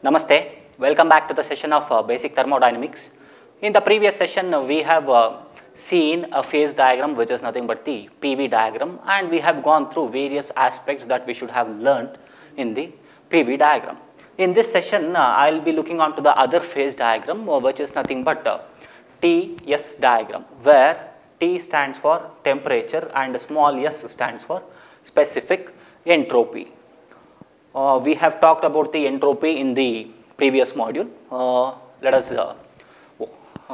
Namaste. Welcome back to the session of Basic Thermodynamics. In the previous session, we have seen a phase diagram which is nothing but the PV diagram, and we have gone through various aspects that we should have learned in the PV diagram. In this session, I will be looking on to the other phase diagram which is nothing but TS diagram, where T stands for temperature and small s stands for specific entropy. We have talked about the entropy in the previous module. Let us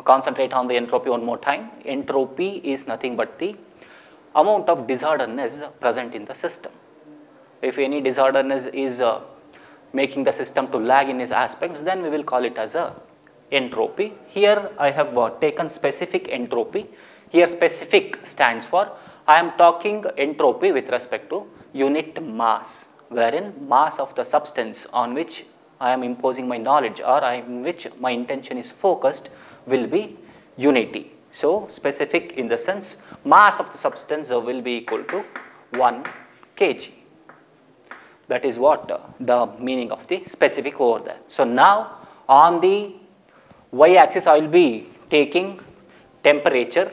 concentrate on the entropy one more time. Entropy is nothing but the amount of disorderness present in the system. If any disorderness is making the system to lag in its aspects, then we will call it as a entropy. Here I have taken specific entropy. Here specific stands for, I am talking entropy with respect to unit mass, wherein mass of the substance on which I am imposing my knowledge or in which my intention is focused will be unity. So, specific in the sense mass of the substance will be equal to 1 kg. That is what the meaning of the specific over there. So, now on the y axis I will be taking temperature,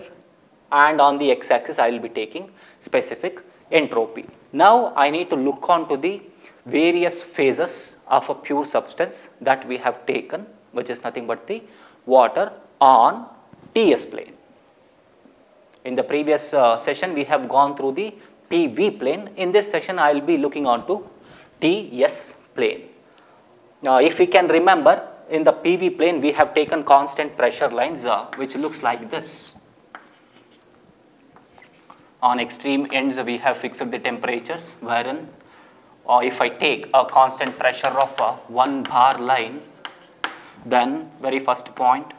and on the x axis I will be taking specific entropy. Now I need to look on to the various phases of a pure substance that we have taken, which is nothing but the water on TS plane. In the previous session we have gone through the PV plane. In this session I will be looking on to TS plane. Now if we can remember, in the PV plane we have taken constant pressure lines which looks like this. On extreme ends we have fixed the temperatures, wherein if I take a constant pressure of 1 bar line, then very first point,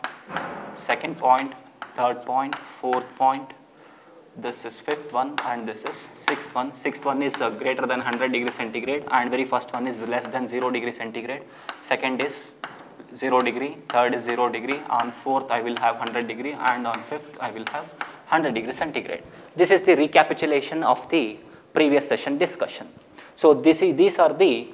second point, third point, fourth point, this is fifth one, and this is sixth one. Sixth one is greater than 100 degrees centigrade, and very first one is less than 0 degree centigrade. Second is 0 degree, third is 0 degree, on fourth I will have 100 degree, and on fifth I will have 100 degree centigrade. This is the recapitulation of the previous session discussion. So, these are the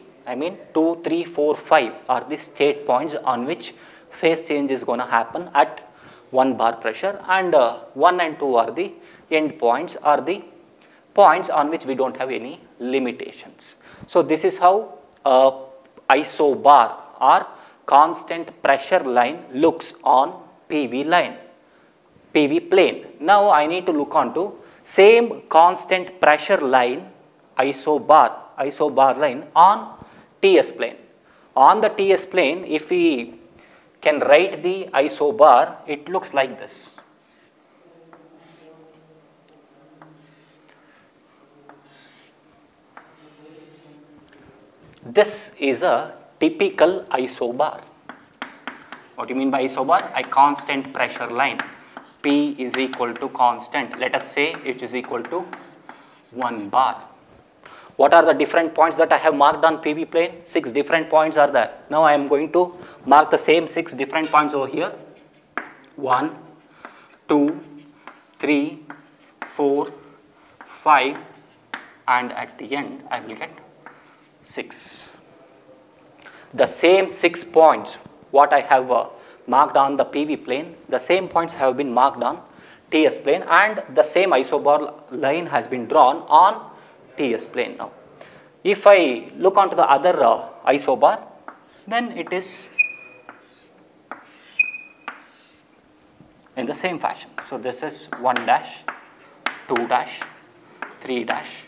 2, 3, 4, 5 are the state points on which phase change is going to happen at 1 bar pressure, and 1 and 2 are the end points, are the points on which we do not have any limitations. So, this is how isobar or constant pressure line looks on PV line, PV plane. Now I need to look on to same constant pressure line isobar line on TS plane. On the TS plane, if we can write the isobar, it looks like this. This is a typical isobar. What do you mean by isobar? A constant pressure line. P is equal to constant. Let us say it is equal to 1 bar. What are the different points that I have marked on PV plane? 6 different points are there. Now I am going to mark the same 6 different points over here. 1, 2, 3, 4, 5, and at the end I will get 6. The same 6 points what I have marked on the PV plane, the same points have been marked on TS plane, and the same isobar line has been drawn on TS plane. Now, if I look onto the other isobar, then it is in the same fashion. So, this is 1 dash, 2 dash, 3 dash,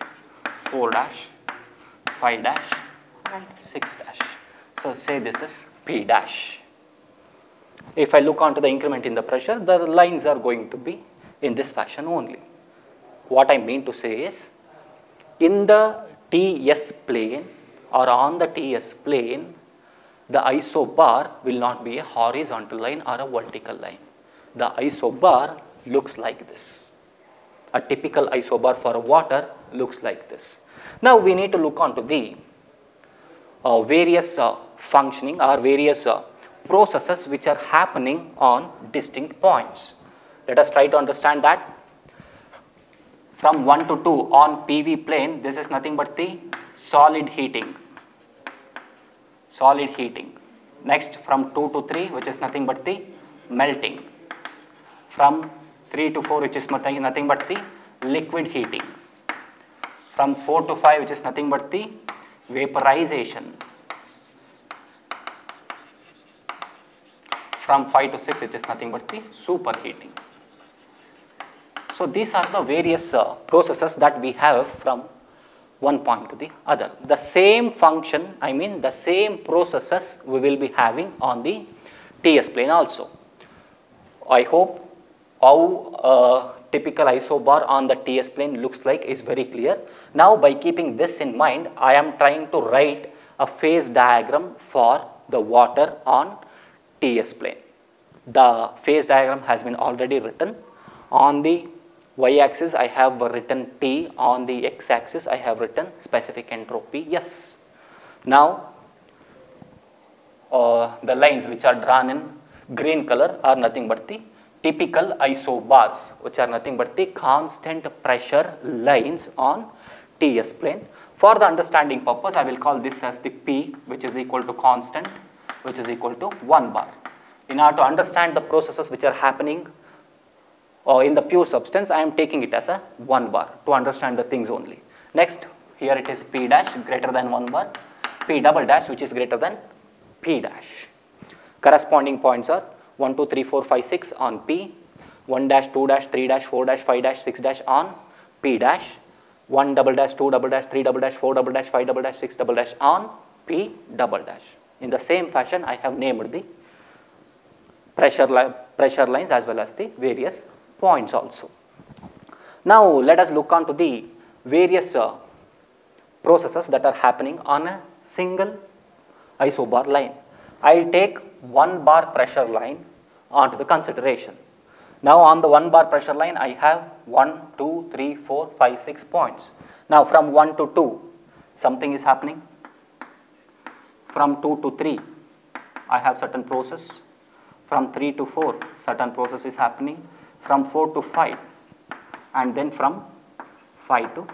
4 dash, 5 dash, and 6 dash. So, say this is P dash. If I look onto the increment in the pressure, the lines are going to be in this fashion only. What I mean to say is, in the TS plane or on the TS plane, the isobar will not be a horizontal line or a vertical line. The isobar looks like this. A typical isobar for water looks like this. Now we need to look onto the various functioning or various processes which are happening on distinct points. Let us try to understand that. From 1 to 2 on PV plane, this is nothing but the solid heating. Solid heating. Next from 2 to 3, which is nothing but the melting. From 3 to 4, which is nothing but the liquid heating. From 4 to 5, which is nothing but the vaporization. From 5 to 6, it is nothing but the superheating. So these are the various processes that we have from one point to the other. The same function, I mean the same processes we will be having on the TS plane also. I hope how a typical isobar on the TS plane looks like is very clear. Now by keeping this in mind, I am trying to write a phase diagram for the water on TS plane. The phase diagram has been already written. On the y-axis I have written T, on the x-axis I have written specific entropy S. Now the lines which are drawn in green color are nothing but the typical isobars, which are nothing but the constant pressure lines on TS plane. For the understanding purpose, I will call this as the P, which is equal to constant, which is equal to 1 bar. In order to understand the processes which are happening in the pure substance, I am taking it as a 1 bar to understand the things only. Next, here it is P dash greater than 1 bar, P double dash which is greater than P dash. Corresponding points are 1, 2, 3, 4, 5, 6 on P, 1 dash, 2 dash, 3 dash, 4 dash, 5 dash, 6 dash on P dash, 1 double dash, 2 double dash, 3 double dash, 4 double dash, 5 double dash, 6 double dash on P double dash. In the same fashion, I have named the pressure lines as well as the various points also. Now let us look on to the various processes that are happening on a single isobar line. I will take 1 bar pressure line onto the consideration. Now on the 1 bar pressure line I have 1, 2, 3, 4, 5, 6 points. Now from 1 to 2 something is happening. From 2 to 3 I have certain process. From 3 to 4 certain process is happening. From 4 to 5 and then from 5 to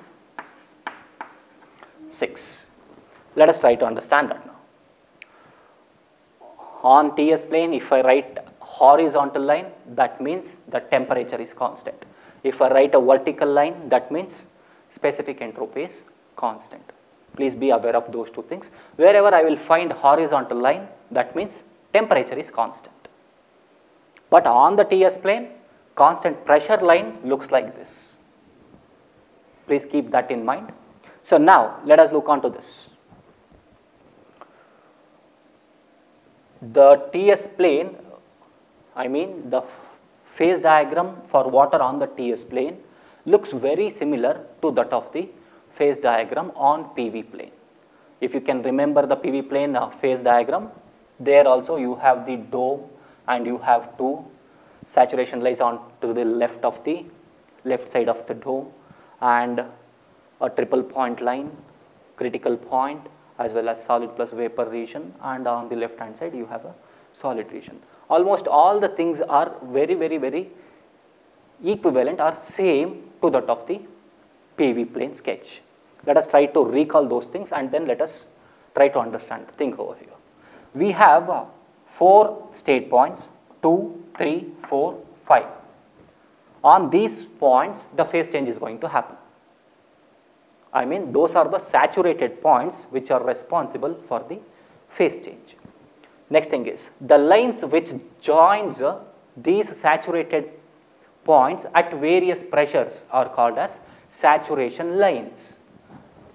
6. Let us try to understand that now. On TS plane, if I write horizontal line, that means the temperature is constant. If I write a vertical line, that means specific entropy is constant. Please be aware of those two things. Wherever I will find horizontal line, that means temperature is constant. But on the TS plane, constant pressure line looks like this. Please keep that in mind. So now let us look onto this. The TS plane, I mean the phase diagram for water on the TS plane looks very similar to that of the phase diagram on PV plane. If you can remember the PV plane phase diagram, there also you have the dome and you have two saturation lines on to the left side of the dome and a triple point line, critical point, as well as solid plus vapor region, and on the left hand side you have a solid region. Almost all the things are very equivalent or same to that of the PV plane sketch. Let us try to recall those things and then let us try to understand the thing over here. We have 4 state points, 2, 3, 4, 5. On these points the phase change is going to happen. I mean those are the saturated points which are responsible for the phase change. Next thing is the lines which joins these saturated points at various pressures are called as saturation lines.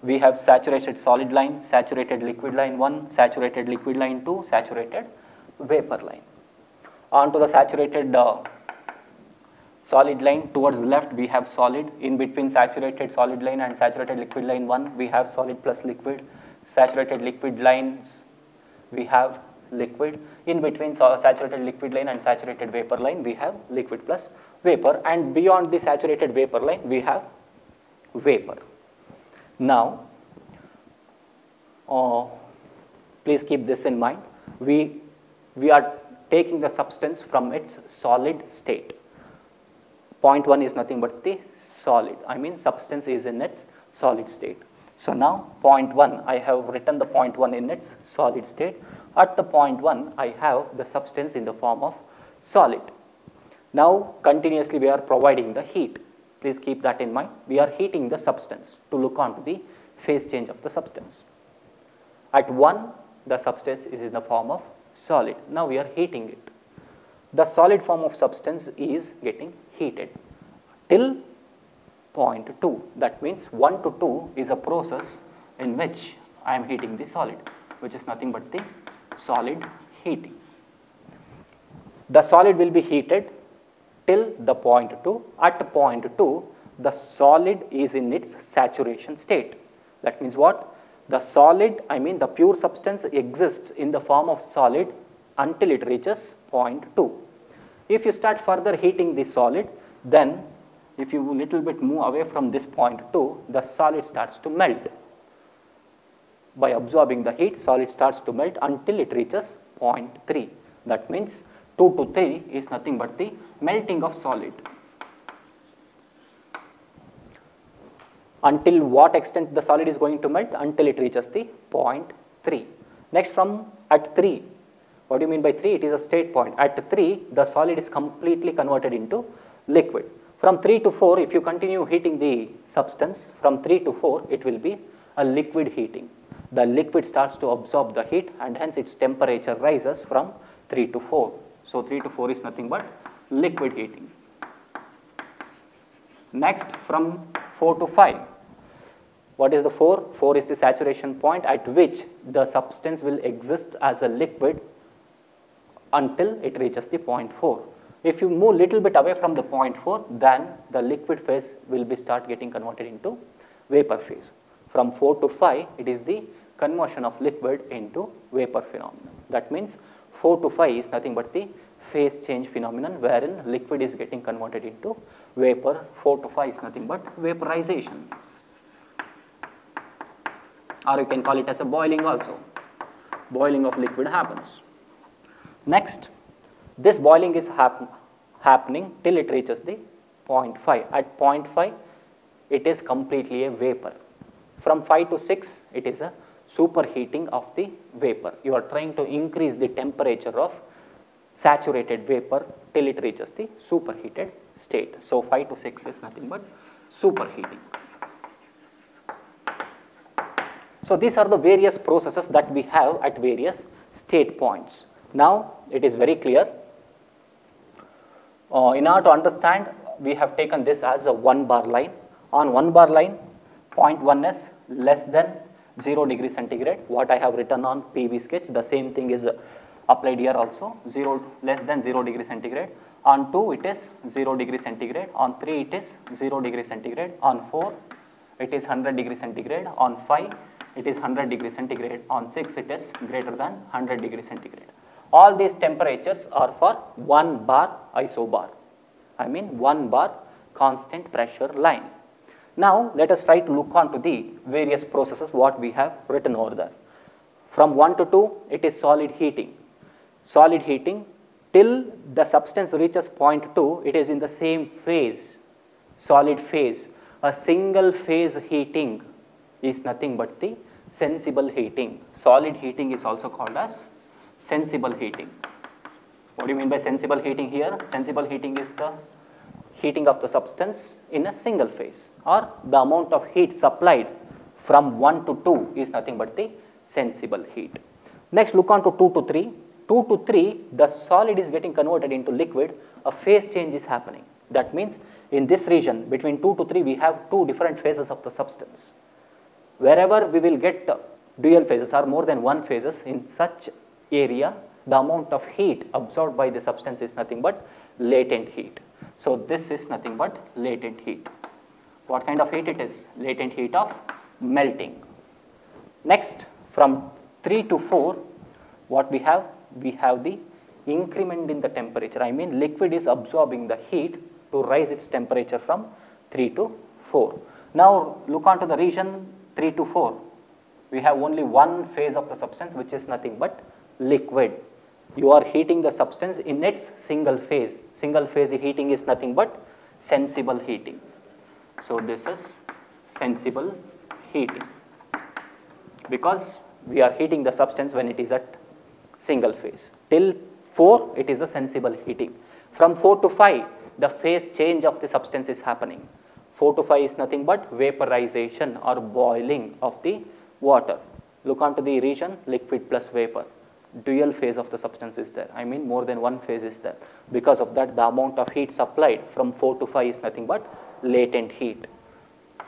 We have saturated solid line, saturated liquid line 1, saturated liquid line 2, saturated vapor line. On to the saturated solid line, towards left we have solid, in between saturated solid line and saturated liquid line 1 we have solid plus liquid, saturated liquid lines we have liquid, in between saturated liquid line and saturated vapor line we have liquid plus vapor, and beyond the saturated vapor line we have vapor. Now please keep this in mind, we are taking the substance from its solid state. Point 1 is nothing but the solid, I mean substance is in its solid state. So now point 1, I have written the point 1 in its solid state. At the point 1, I have the substance in the form of solid. Now, continuously we are providing the heat. Please keep that in mind. We are heating the substance to look on to the phase change of the substance. At 1, the substance is in the form of solid. Now, we are heating it. The solid form of substance is getting heated till point 2. That means 1 to 2 is a process in which I am heating the solid, which is nothing but the solid heating. The solid will be heated till the point 2. At point 2, the solid is in its saturation state. That means what? The solid, I mean the pure substance exists in the form of solid until it reaches point 2. If you start further heating the solid, then if you little bit move away from this point 2, the solid starts to melt. By absorbing the heat, solid starts to melt until it reaches point 3. That means 2 to 3 is nothing but the melting of solid. Until what extent the solid is going to melt? Until it reaches the point 3. Next, from at 3, what do you mean by 3? It is a state point. At 3, the solid is completely converted into liquid. From 3 to 4, if you continue heating the substance, from 3 to 4, it will be a liquid heating. The liquid starts to absorb the heat and hence its temperature rises from 3 to 4. So, 3 to 4 is nothing but liquid heating. Next, from 4 to 5. What is the 4? 4 is the saturation point at which the substance will exist as a liquid until it reaches the point 4. If you move little bit away from the point 4, then the liquid phase will be start getting converted into vapor phase. From 4 to 5, it is the conversion of liquid into vapor phenomenon. That means 4 to 5 is nothing but the phase change phenomenon wherein liquid is getting converted into vapor. 4 to 5 is nothing but vaporization, or you can call it as a boiling also. Boiling of liquid happens. Next, this boiling is happening till it reaches the point 5. At point 5, it is completely a vapor. From 5 to 6, it is a superheating of the vapor. You are trying to increase the temperature of saturated vapor till it reaches the superheated state. So, 5 to 6 is nothing but superheating. So, these are the various processes that we have at various state points. Now, it is very clear. In order to understand, we have taken this as a 1 bar line. On 1 bar line, point 1 is less than 0 degree centigrade. What I have written on PV sketch, the same thing is applied here also, less than 0 degree centigrade. On 2, it is 0 degree centigrade. On 3, it is 0 degree centigrade. On 4, it is 100 degree centigrade. On 5, it is 100 degree centigrade. On 6, it is greater than 100 degree centigrade. All these temperatures are for 1 bar isobar. I mean 1 bar constant pressure line. Now, let us try to look on to the various processes what we have written over there. From 1 to 2, it is solid heating. Solid heating till the substance reaches point 2, it is in the same phase, solid phase. A single phase heating is nothing but the sensible heating. Solid heating is also called as sensible heating. What do you mean by sensible heating here? Sensible heating is the heating of the substance in a single phase, or the amount of heat supplied from 1 to 2 is nothing but the sensible heat. Next, look on to 2 to 3. 2 to 3, the solid is getting converted into liquid, a phase change is happening. That means in this region between 2 to 3, we have 2 different phases of the substance. Wherever we will get dual phases or more than 1 phases in such area, the amount of heat absorbed by the substance is nothing but latent heat. So, this is nothing but latent heat. What kind of heat it is? Latent heat of melting. Next, from 3 to 4, what we have? We have the increment in the temperature. I mean, liquid is absorbing the heat to rise its temperature from 3 to 4. Now, look on to the region 3 to 4. We have only one phase of the substance, which is nothing but liquid. You are heating the substance in its single phase. Single phase heating is nothing but sensible heating. So, this is sensible heating, because we are heating the substance when it is at single phase. Till 4, it is a sensible heating. From 4 to 5, the phase change of the substance is happening. 4 to 5 is nothing but vaporization or boiling of the water. Look onto the region, liquid plus vapor. Dual phase of the substance is there. I mean more than one phase is there. Because of that, the amount of heat supplied from 4 to 5 is nothing but latent heat.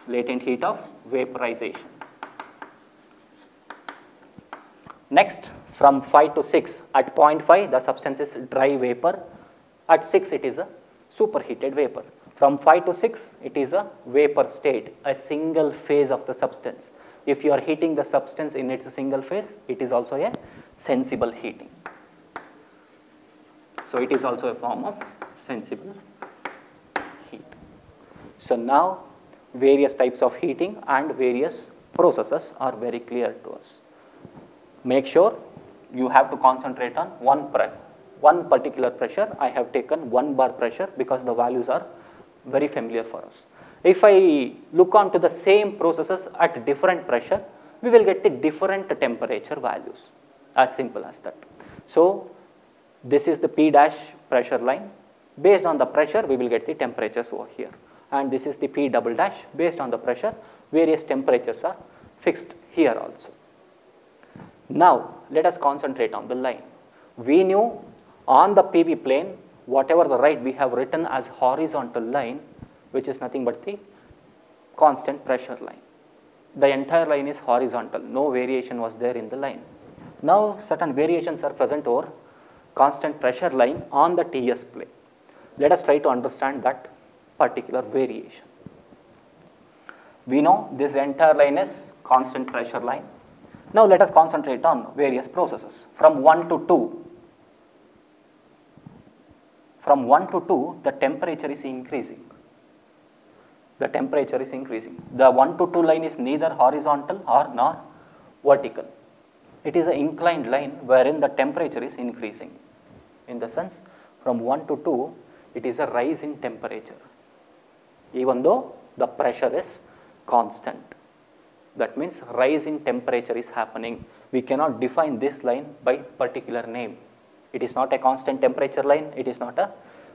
Latent heat of vaporization. Next, from 5 to 6, at 0.5 the substance is dry vapor, at 6 it is a superheated vapor. From 5 to 6 it is a vapor state, a single phase of the substance. If you are heating the substance in its single phase, it is also a sensible heating. So it is also a form of sensible heat. So now various types of heating and various processes are very clear to us. Make sure you have to concentrate on one particular pressure. I have taken 1 bar pressure because the values are very familiar for us. If I look on to the same processes at different pressure, we will get the different temperature values, as simple as that. So this is the P dash pressure line. Based on the pressure, we will get the temperatures over here. And this is the P double dash. Based on the pressure, various temperatures are fixed here also. Now, let us concentrate on the line. We knew on the PV plane, whatever the right we have written as horizontal line, which is nothing but the constant pressure line. The entire line is horizontal. No variation was there in the line. Now, certain variations are present over constant pressure line on the TS plane. Let us try to understand that particular variation. We know this entire line is constant pressure line. Now let us concentrate on various processes. From 1 to 2, from 1 to 2, the temperature is increasing. The temperature is increasing. The 1 to 2 line is neither horizontal or nor vertical. It is an inclined line wherein the temperature is increasing. In the sense, from 1 to 2, it is a rise in temperature, even though the pressure is constant. That means rise in temperature is happening. We cannot define this line by particular name. It is not a constant temperature line. It is not a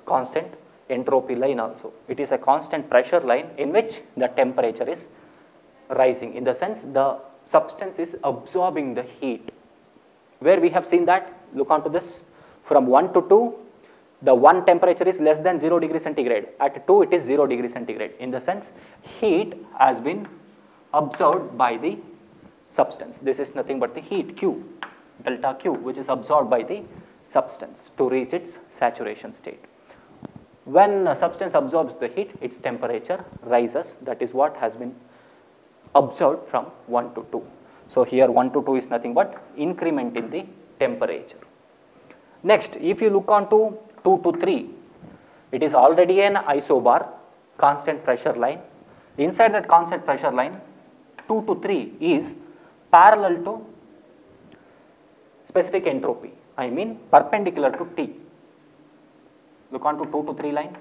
constant entropy line also. It is a constant pressure line in which the temperature is rising. In the sense, the substance is absorbing the heat. Where we have seen that, look onto this. From 1 to 2, the 1 temperature is less than 0 degree centigrade. At 2, it is 0 degree centigrade. In the sense, heat has been absorbed by the substance. This is nothing but the heat Q, delta Q, which is absorbed by the substance to reach its saturation state. When a substance absorbs the heat, its temperature rises. That is what has been observed from 1 to 2. So here 1 to 2 is nothing but increment in the temperature. Next, if you look on to 2 to 3, it is already an isobar, constant pressure line. Inside that constant pressure line, 2 to 3 is parallel to specific entropy. I mean perpendicular to T. Look on to 2 to 3 line.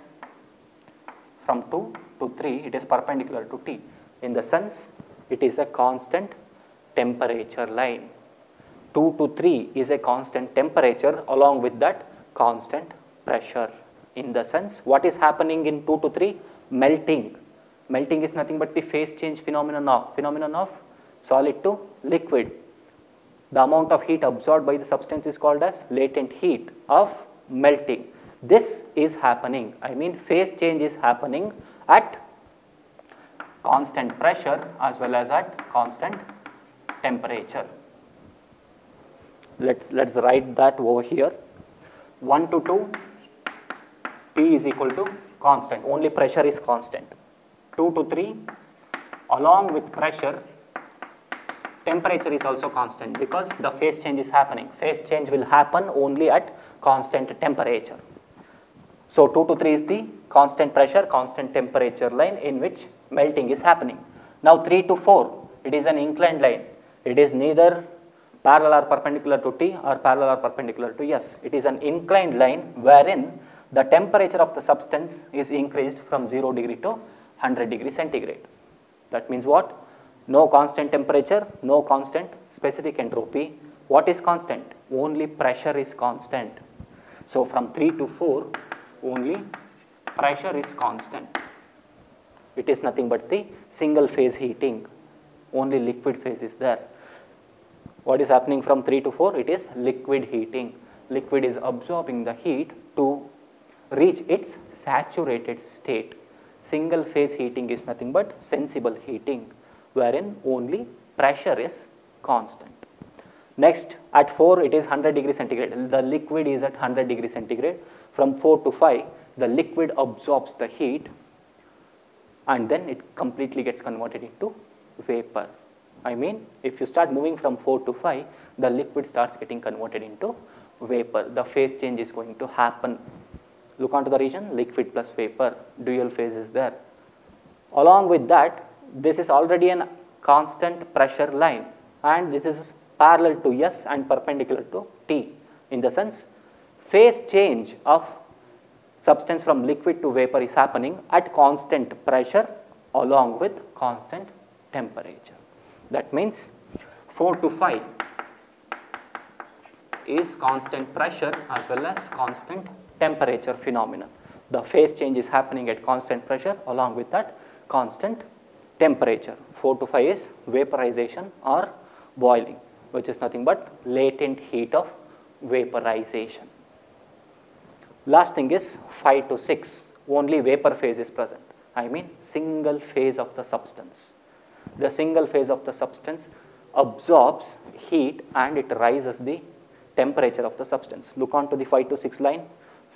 From 2 to 3, it is perpendicular to T. In the sense, it is a constant temperature line. 2 to 3 is a constant temperature, along with that constant pressure. In the sense, what is happening in 2 to 3? Melting. Melting is nothing but the phase change phenomenon of solid to liquid. The amount of heat absorbed by the substance is called as latent heat of melting. This is happening, I mean phase change is happening at constant pressure as well as at constant temperature. Let's write that over here. 1 to 2, P is equal to constant, only pressure is constant. 2 to 3, along with pressure, temperature is also constant because the phase change is happening. Phase change will happen only at constant temperature. So 2 to 3 is the constant pressure, constant temperature line in which melting is happening. Now 3 to 4, it is an inclined line. It is neither parallel or perpendicular to T or parallel or perpendicular to S. It is an inclined line wherein the temperature of the substance is increased from 0 degree to 100 degree centigrade. That means what? No constant temperature, no constant specific entropy. What is constant? only pressure is constant. So from 3 to 4, only pressure is constant. It is nothing but the single phase heating. Only liquid phase is there. What is happening from 3 to 4? It is liquid heating. Liquid is absorbing the heat to reach its saturated state. Single phase heating is nothing but sensible heating, wherein only pressure is constant. Next, at 4 it is 100 degree centigrade. The liquid is at 100 degree centigrade. From 4 to 5, the liquid absorbs the heat and then it completely gets converted into vapor. I mean, if you start moving from 4 to 5, the liquid starts getting converted into vapor. The phase change is going to happen. Look onto the region, liquid plus vapor, dual phase is there. Along with that, this is already a constant pressure line and this is parallel to S and perpendicular to T. In the sense, phase change of substance from liquid to vapor is happening at constant pressure along with constant temperature. That means 4 to 5 is constant pressure as well as constant temperature phenomenon. The phase change is happening at constant pressure along with that constant temperature. 4 to 5 is vaporization or boiling, which is nothing but latent heat of vaporization. Last thing is 5 to 6, only vapor phase is present. I mean single phase of the substance. The single phase of the substance absorbs heat and it rises the temperature of the substance. Look on to the 5 to 6 line.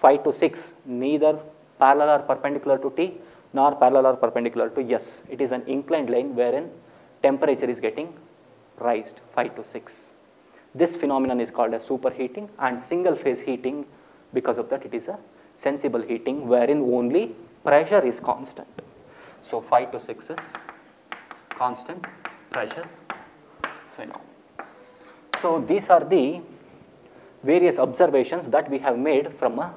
5 to 6, neither parallel or perpendicular to T nor parallel or perpendicular to S. It is an inclined line wherein temperature is getting raised, 5 to 6. This phenomenon is called as superheating, and single phase heating, because of that it is a sensible heating wherein only pressure is constant. So 5 to 6 is constant pressure phenomenon. So these are the various observations that we have made from a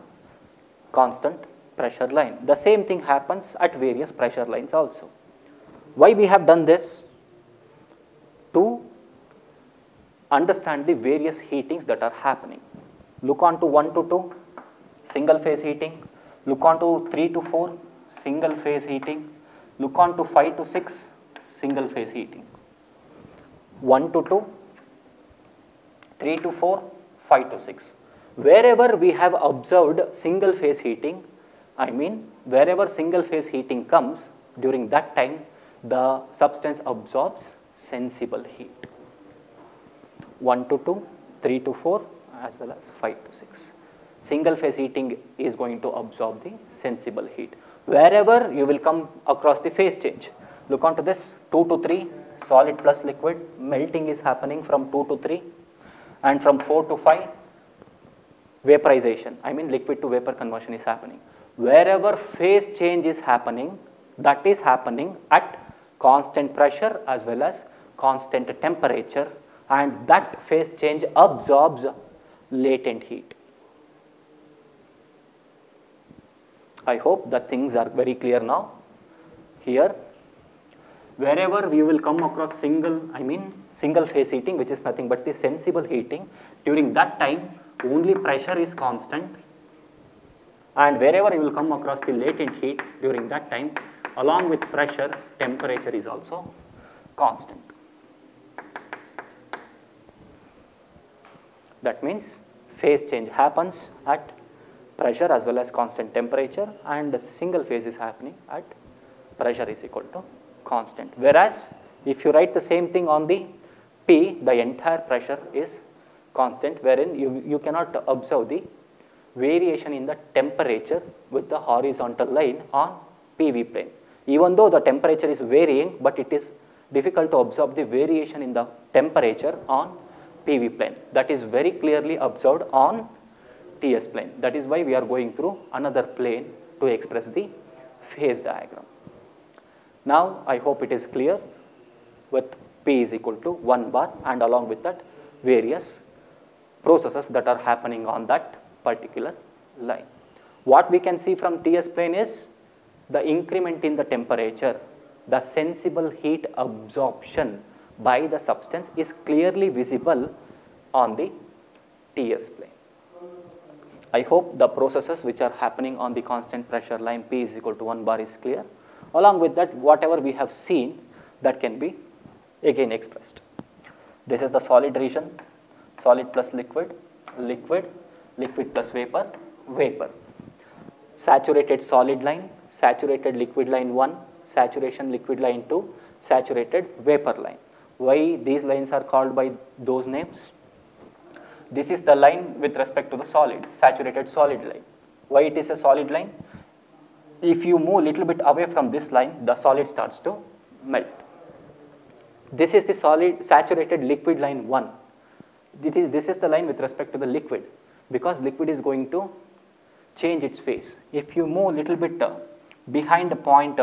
constant pressure line. The same thing happens at various pressure lines also. Why we have done this? To understand the various heatings that are happening. Look on to 1 to 2, single phase heating. Look on to 3 to 4, single phase heating. Look on to 5 to 6, single phase heating. 1 to 2, 3 to 4, 5 to 6. Wherever we have observed single phase heating, I mean wherever single phase heating comes, during that time the substance absorbs sensible heat. 1 to 2, 3 to 4 as well as 5 to 6. Single phase heating is going to absorb the sensible heat. Wherever you will come across the phase change, look onto this 2 to 3, solid plus liquid, melting is happening from 2 to 3, and from 4 to 5, vaporization, I mean liquid to vapor conversion is happening. Wherever phase change is happening, that is happening at constant pressure as well as constant temperature, and that phase change absorbs latent heat. I hope that things are very clear now. Here, wherever we will come across single phase heating, which is nothing but the sensible heating, during that time only pressure is constant, and wherever you will come across the latent heat, during that time along with pressure, temperature is also constant. That means phase change happens at pressure as well as constant temperature, and the single phase is happening at pressure is equal to constant. Whereas if you write the same thing on the P, the entire pressure is constant, wherein you cannot observe the variation in the temperature with the horizontal line on PV plane. Even though the temperature is varying, but it is difficult to observe the variation in the temperature on PV plane. That is very clearly observed on TS plane. That is why we are going through another plane to express the phase diagram. Now I hope it is clear with P is equal to 1 bar, and along with that various processes that are happening on that particular line. What we can see from TS plane is the increment in the temperature, the sensible heat absorption by the substance is clearly visible on the TS plane. I hope the processes which are happening on the constant pressure line P is equal to 1 bar is clear. Along with that, whatever we have seen, that can be again expressed. This is the solid region, solid plus liquid, liquid, liquid plus vapor, vapor. Saturated solid line, saturated liquid line 1, saturation liquid line 2, saturated vapor line. Why these lines are called by those names? This is the line with respect to the solid, saturated solid line. Why it is a solid line? If you move a little bit away from this line, the solid starts to melt. This is the solid saturated liquid line 1. This is the line with respect to the liquid, because liquid is going to change its phase. If you move a little bit behind the point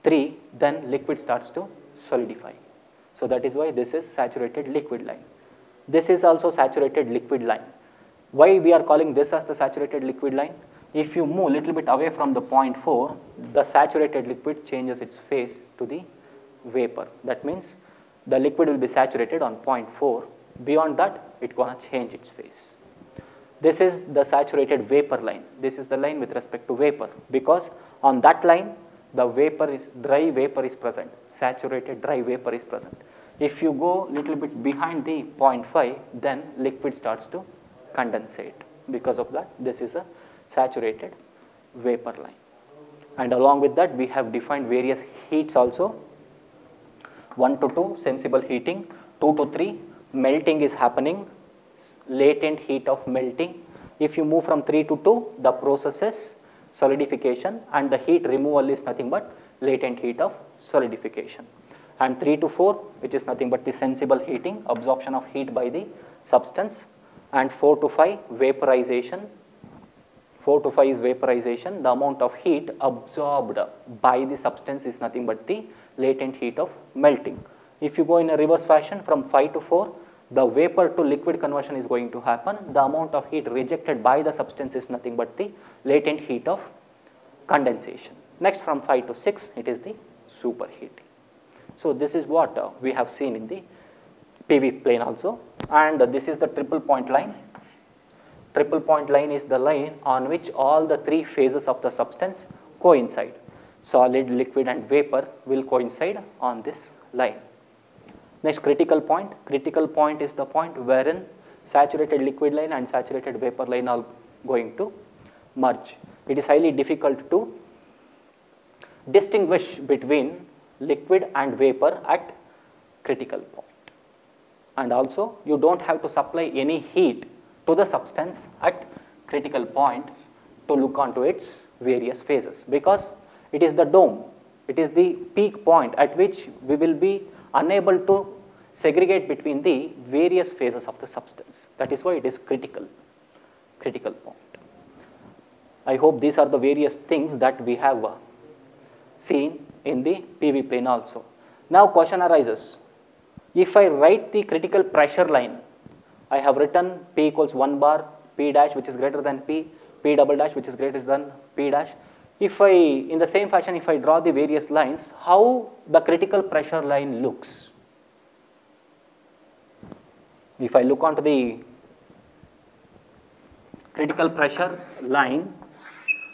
3, then liquid starts to solidify. So that is why this is saturated liquid line. This is also saturated liquid line. Why we are calling this as the saturated liquid line? If you move a little bit away from the point 4, the saturated liquid changes its phase to the vapor. That means the liquid will be saturated on point 4. Beyond that, it's going to change its phase. This is the saturated vapor line. This is the line with respect to vapor, because on that line, the vapor is dry vapor is present, saturated dry vapor is present. If you go little bit behind the 0.5, then liquid starts to condensate. Because of that, this is a saturated vapor line. And along with that, we have defined various heats also. 1 to 2, sensible heating. 2 to 3, melting is happening, latent heat of melting. If you move from 3 to 2, the process is solidification, and the heat removal is nothing but latent heat of solidification. And 3 to 4, which is nothing but the sensible heating, absorption of heat by the substance. And 4 to 5, vaporization. 4 to 5 is vaporization. The amount of heat absorbed by the substance is nothing but the latent heat of melting. If you go in a reverse fashion, from 5 to 4, the vapor to liquid conversion is going to happen. The amount of heat rejected by the substance is nothing but the latent heat of condensation. Next, from 5 to 6, it is the superheating. So this is what we have seen in the PV plane also. And this is the triple point line. Triple point line is the line on which all the 3 phases of the substance coincide. Solid, liquid and vapor will coincide on this line. Next, critical point. Critical point is the point wherein saturated liquid line and saturated vapor line are going to merge. It is highly difficult to distinguish between liquid and vapor at critical point. And also, you don't have to supply any heat to the substance at critical point to look onto its various phases, because it is the dome, it is the peak point at which we will be unable to segregate between the various phases of the substance. That is why it is critical point. I hope these are the various things that we have seen in the PV plane also. Now question arises, if I write the critical pressure line, I have written P equals 1 bar, P dash which is greater than P, P double dash which is greater than P dash. If I, in the same fashion, if I draw the various lines, how the critical pressure line looks? If I look onto the critical pressure line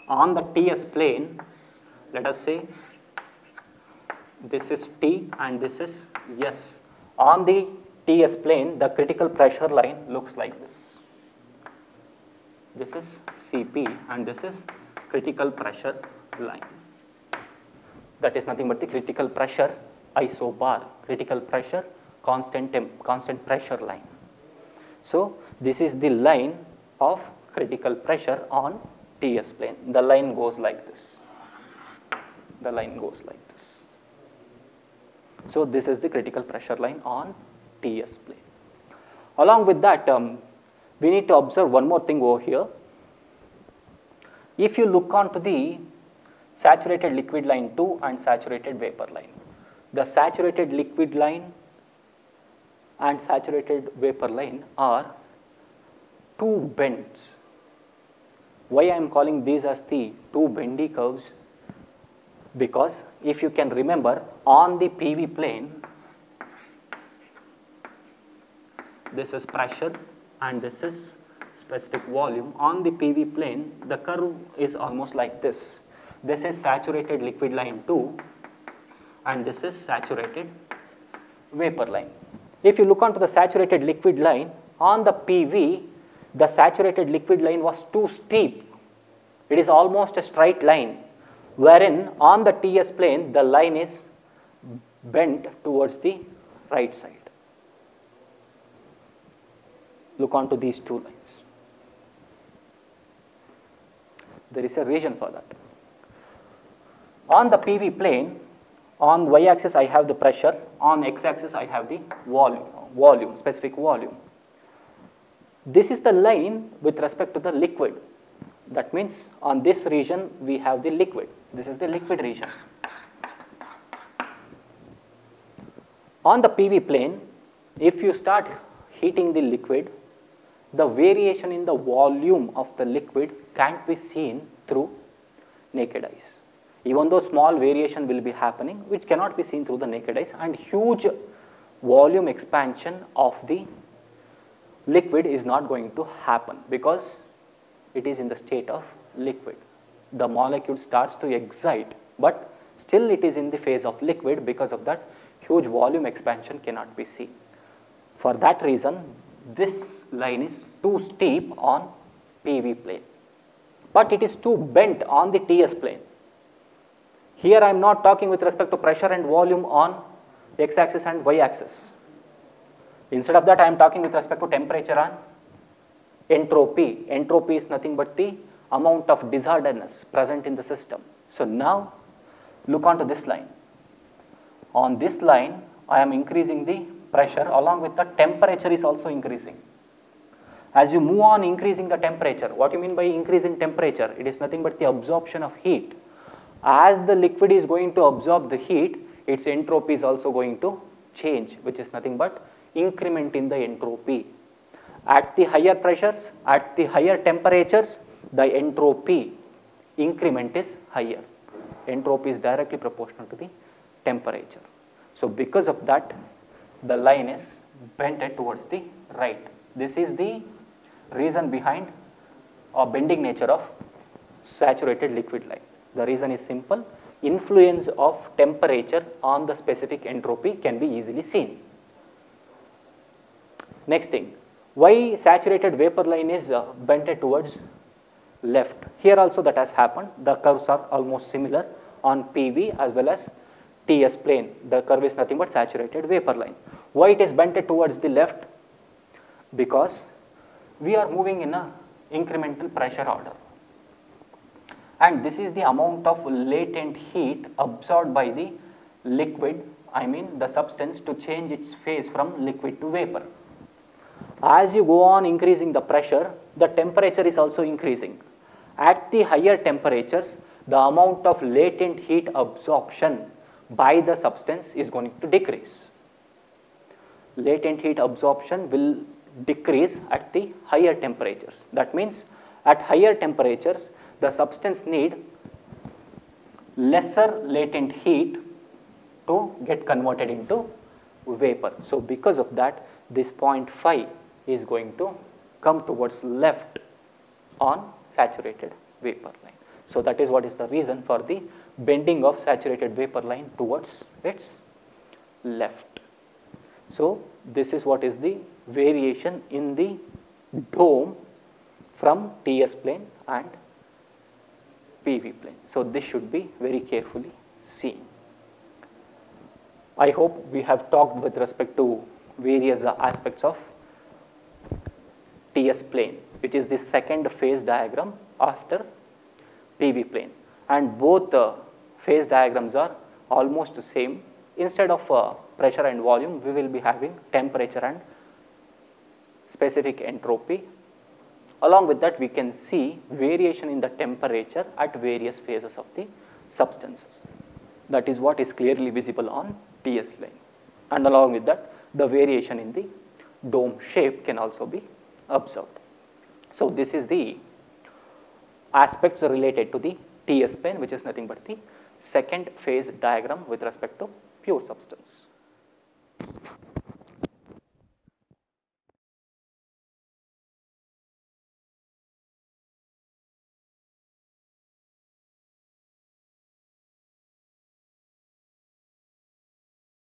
on the TS plane, let us say this is T and this is S. On the TS plane, the critical pressure line looks like this. This is Cp and this is critical pressure line. That is nothing but the critical pressure isobar, critical pressure constant pressure line. So this is the line of critical pressure on TS plane. The line goes like this. The line goes like this. So this is the critical pressure line on TS plane. Along with that, we need to observe one more thing over here. If you look onto the saturated liquid line 2 and saturated vapor line, the saturated liquid line and saturated vapor line are 2 bends. Why I am calling these as the 2 bendy curves? Because if you can remember, on the PV plane, this is pressure and this is specific volume. On the PV plane, the curve is almost like this. This is saturated liquid line 2 and this is saturated vapor line. If you look onto the saturated liquid line, on the PV, the saturated liquid line was too steep. It is almost a straight line, wherein on the TS plane, the line is bent towards the right side. Look onto these two lines. There is a reason for that. On the PV plane, on y-axis I have the pressure, on x-axis I have the volume, specific volume. This is the line with respect to the liquid. That means on this region we have the liquid. This is the liquid region. On the PV plane, if you start heating the liquid, the variation in the volume of the liquid can't be seen through naked eyes. Even though small variation will be happening, which cannot be seen through the naked eyes, and huge volume expansion of the liquid is not going to happen because it is in the state of liquid. The molecule starts to excite, but still it is in the phase of liquid. Because of that, huge volume expansion cannot be seen. For that reason, this line is too steep on PV plane, but it is too bent on the TS plane. Here I am not talking with respect to pressure and volume on x-axis and y-axis. Instead of that, I am talking with respect to temperature and entropy. Entropy is nothing but the amount of disorderness present in the system. So now look onto this line. On this line, I am increasing the pressure, along with the temperature is also increasing. As you move on increasing the temperature, what do you mean by increase in temperature? It is nothing but the absorption of heat. As the liquid is going to absorb the heat, its entropy is also going to change, which is nothing but increment in the entropy. At the higher pressures, at the higher temperatures, the entropy increment is higher. Entropy is directly proportional to the temperature. So because of that, the line is bent towards the right. This is the reason behind or bending nature of saturated liquid line. The reason is simple. Influence of temperature on the specific entropy can be easily seen. Next thing, why saturated vapor line is bent towards left? Here also that has happened. The curves are almost similar on PV as well as TS plane. The curve is nothing but saturated vapor line. Why it is bent towards the left? Because we are moving in a incremental pressure order. And this is the amount of latent heat absorbed by the liquid, the substance, to change its phase from liquid to vapor. As you go on increasing the pressure, the temperature is also increasing. At the higher temperatures, the amount of latent heat absorption by the substance is going to decrease. Latent heat absorption will decrease at the higher temperatures. That means at higher temperatures, the substance need lesser latent heat to get converted into vapor. So because of that, this point phi is going to come towards left on saturated vapor line. So that is what is the reason for the bending of saturated vapor line towards its left. So this is what is the variation in the dome from TS plane and PV plane. So this should be very carefully seen. I hope we have talked with respect to various aspects of TS plane, which is the second phase diagram after PV plane, and both phase diagrams are almost the same. Instead of pressure and volume, we will be having temperature and specific entropy. Along with that, we can see variation in the temperature at various phases of the substances. That is what is clearly visible on TS plane. And along with that, the variation in the dome shape can also be observed. So this is the aspects related to the TS plane, which is nothing but the second phase diagram with respect to pure substance.